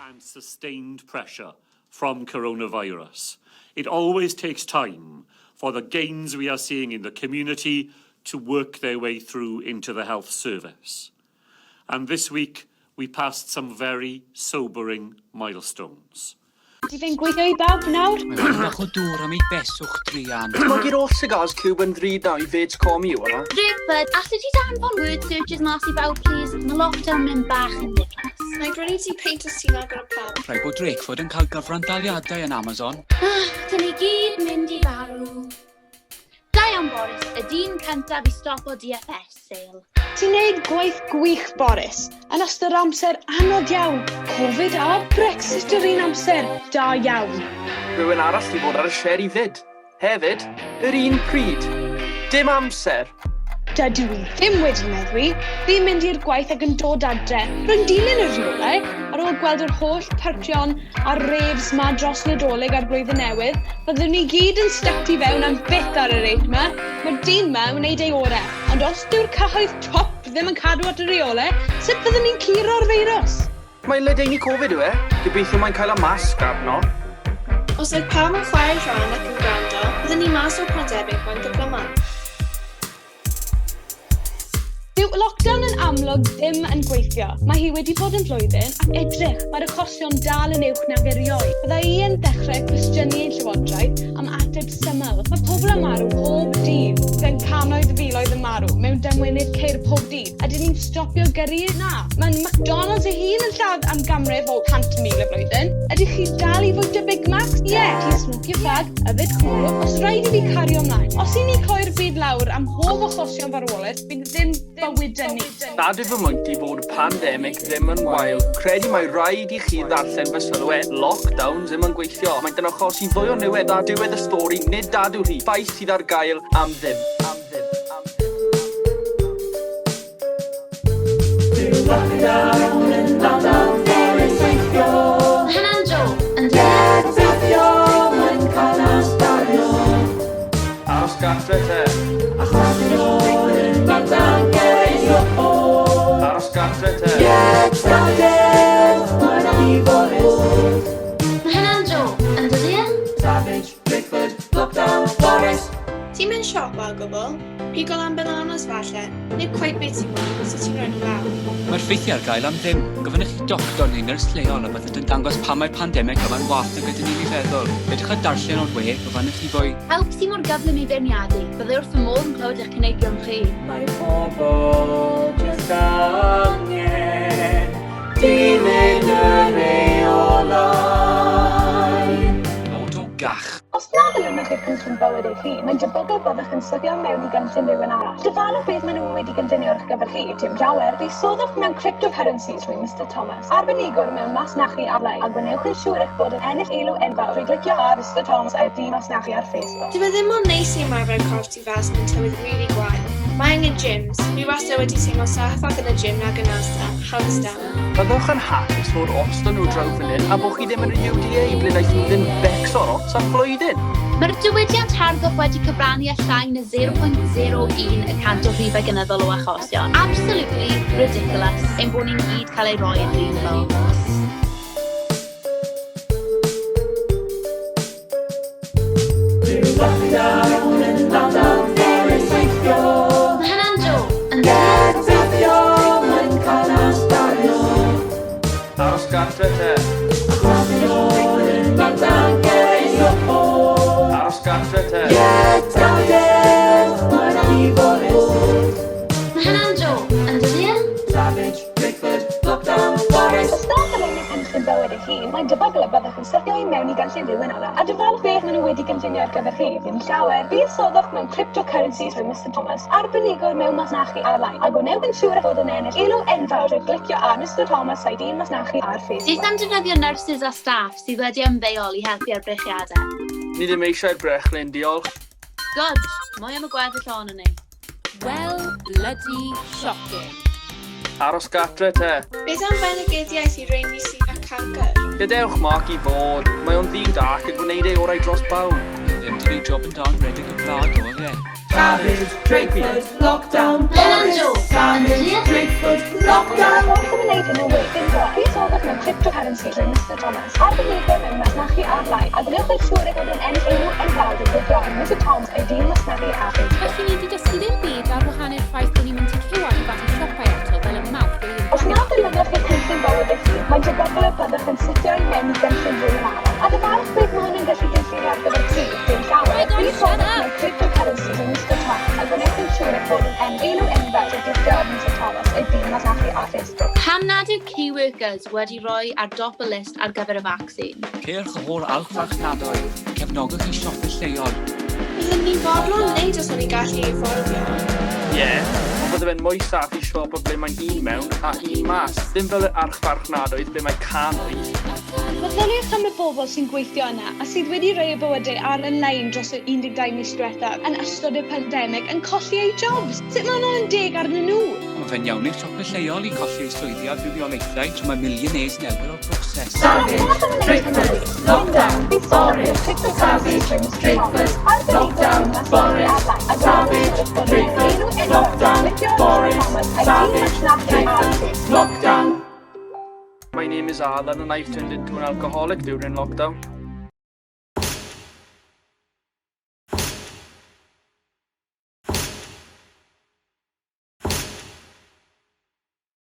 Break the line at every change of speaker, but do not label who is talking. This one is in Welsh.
and sustained pressure from coronavirus. It always takes time for the gains we are seeing in the community to work their way through into the health service. And this week, we passed some very sobering milestones.
Di fe'n gweithio i bawb nawr?
Mae'n bach o dŵr am ei beswch drian.
Mae gyda oll cigars Cuban 3 now i feds comi yw yna.
Drakeford, allet ti danfon word searches mas i bawb, please? Mae lockdown yn bach yn ddiflas.
Mae'n gwneud ti peint o sy'n agor o pawb.
Rhaid bod Drakeford yn cael gyfrandaliadau yn Amazon.
Dyn ni gyd mynd i farw. Da iawn, Boris, y dyn cyntaf i stopo DFS sale.
Ti'n neud gwaith gwych, Boris, yn ystod amser anodd iawn. Covid a Brexit yr un amser, da iawn.
Rhywun arall i fod ar y sier i fyd. Hefyd, yr un pryd. Dim amser.
Dydw i ddim wedi meddwi. Fi'n mynd i'r gwaith ac yn dod adre. Rwy'n dilyn y rhywle, ar ôl gweld yr holl pyrtion a rêfs ma dros Nadolig ar blwyddyn newydd, byddwn ni gyd yn stuck i fewn am byth ar yr eich yma. Mae'r dyn yma yn wneud ei orau, ond os dyw'r cyhoedd top ddim yn cadw at y reole, sut byddwn ni'n curo'r feirws?
Mae'n ledeini Covid yw e. Gobeithio mae'n cael y masg arno.
Os oedd pawb yn chwarae rhan ac yn gwrando, byddwn ni mas o'r pandemig mewn gyflym yma.
Dyw lockdown yn amlwg ddim yn gweithio. Mae hi wedi bod yn flwyddyn ac edrych mae'r achosion dal yn uwch nag erioed. Bydda i yn dechrau cwestiynu ein llywodraeth am ateb syml. Mae pobl yn marw pob dydd, gan cannoedd y filoedd yn marw mewn dymwynydd ceir pob dydd. Ydyn ni'n stopio gyrru? Na. Mae'n McDonald's ei hun yn lladd am gamref o 100,000 y flwyddyn. Ydych chi dal i fwyta Big Macs? Ie. Chi'n smocio ffag, yfed cwrw, os rhaid i fi cario ymlaen. Os i ni cloi'r byd lawr am hoff achosion farwolaeth, bydd ddim bywydau ni.
Nad yw fy mwynt i fod y pandemig ddim yn wael. Credu mae rhaid i chi ddarllen fy sylwed. Lockdowns ddim yn gweithio. Mae'n dyn achosi fwy o niwed a diwedd y stori, nid dadw hi. Ffaith sydd ar gael am ddim.
Lockdown yn lockdown Boris weithio. Mae hynna'n jo, yn dweud weithio, mae'n cael asbario.
Aros gatre te.
Lockdown yn lockdown Boris weithio.
Aros gatre te.
Gytunwyd, mae'n i Boris. Mae hynna'n jo, yn dweud? Savage, Drakeford, lockdown Boris.
Ti'n mynd siop o gwbl? Pigol am bananas falle? Nid cweith beth sy'n mwyn sy'n ti'n rhaid law.
Mae'r ffeithiau ar gael am ddim. Gofynnwch chi doctor neu nyrs leol a byddwyd yn dangos pa mae'r pandemig yma'n wath na gyda ni'n ei feddwl. Edrych a darllen o'r we, gofynnwch chi fwy.
Help sy'n mor gyflym i feirniadu, byddai wrth y modd yn clywed eich cynegion chi.
Mae pobl jyst angen dilyn y reolau.
Nod o gach.
Os nad ydym yn eich cynllun bywyd eich hun, mae'n debygol byddwch yn syddio mewn i gynllun rhywun arall. Dyfalwch beth maen nhw wedi gynllunio ar eich gyfer chi. Dim llawer, busoddwch mewn Cryptocurrencies rwy Mr Thomas. Arbenigwr mewn masnachu ar-lein, a gwnewch yn siŵr eich bod yn ennill elw enfawr trwy glicio ar Mr Thomas a'r dyn masnachu ar Facebook.
Dyma ddim ond neis i ymarfer corff ti fas mewn tywydd rili gwael. Mae angen gyms. Fi wastad wedi teimlo saff ac yn y gym nag yn asda. Hands down.
Byddwch yn hapus fod ostyn nhw draw fan hyn a bod chi ddim yn y UDA ble wnaeth nhw ddim becso ots am flwyddyn.
Mae'r diwydiant hargoff wedi cyfrannu â llai na 0.01 y cant o rhifau gynyddol o achosion. Absolutely ridiculous, ein bod ni'n gyd cael ei roi yn un bocs.
Lockdown yn lockdown Boris weithio.
Mae hynna'n jo, yn dweud?
Weithio, mae'n cael asbario.
Aros gatre te.
Lockdown yn lockdown Boris weithio.
Aros gatre te.
Gytunwyd, mae'n i Boris.
Mae hynna'n jo, yn dweud?
Savage, Drakeford, lockdown Boris.
Os nad ydym yn eich cynllun bywyd eich hun, mae'n debygol y byddwch yn syddio i mewn i gynllun rhywun arall. A dyfalwch beth maen nhw wedi gynllunio ar gyfer chi. Ddim llawer, busoddwch mewn Cryptocurrencies rwy Mr Thomas. Arbenigwr mewn masnachu ar-lein, a gwnewch yn siŵr eich bod yn ennill elw enfawr trwy glicio ar Mr Thomas a'i dyn masnachu ar Facebook.
Sydd am defnyddio nyrsys a staff sydd wedi ymddeol i helpu ar brechiadau.
Ni ddim eisiau'r brechlyn, diolch.
God, mwy am y gweddill o'n ni.
Well, bloody shocking.
Aros gatre te.
Beth am fenegyddiaeth i rheini sydd â cancer?
Gadewch Mark i fod. Mae o'n ddyn dark ac gwneud ei orau dros bawb.
Ddim ti'n ei job yn dan redig y blad o, ie.
Savage, Drakeford, lockdown
Boris.
Savage, Drakeford, lockdown.
Wrth yn wneud yn y wedyn dro, busoddwch mewn Cryptocurrencies rwy Mr Thomas. Arbedegau mewn masnachu ar-lein, a gwnewch yn siŵr ei fod yn ennill enw enfawr yn gyflawn. Mr Thomas ei dîm masnachu ar-lein.
Felly ni wedi dysgu ddim byd ar wahân i'r ffaith bod ni'n mynd i clywed i fath o siopau eto fel y mawrth yw'r
Os nad ylynwch chi cynllun bywyd eich hun, mae'n debygol y byddwch yn sitio i mewn i gynllun rhywun arall. A dyfarch beth mae hwn yn gallu gynllunio ar gyfer tri, dim llawer. Bydd Thomas mewn Cryptocurrencies yn Mr Thomas a gwneud yn siŵr eich bod yn enw enfawr o gweithio ar Mr Thomas ei dîm masnachu ar Facebook.
Pam nad yw key workers wedi rhoi ar dop y list ar gyfer y vaccine?
Ceir chyhor alchfarchnadoedd, cefnogwch i siopau lleol.
Byddwn ni'n fodlon wneud os o'n i'n gallu efolfio.
Ie, ond bydde fe'n mwy saff i siop o ble mae un mewn a un mas. Dim fel y archfarchnadoedd ble mae cannoedd.
Meddyliwch am y bobl sy'n gweithio yna a sydd wedi rhoi eu bywydau ar-lein dros y 12 mis diwethaf yn ystod y pandemig yn colli eu jobs. Sut mae hwnna'n deg arnyn nhw?
Mae fe'n iawn i'r siopau lleol i colli eu swyddi a fuddiolaethau tra mae milioners newydd o'r broses.
Drakeford, lockdown, Boris, Cryptocurrencies, Drakeford, lockdown, Boris, lockdown, Boris, Drakeford, lockdown.
My name is Alan and I've turned into an alcoholic during lockdown.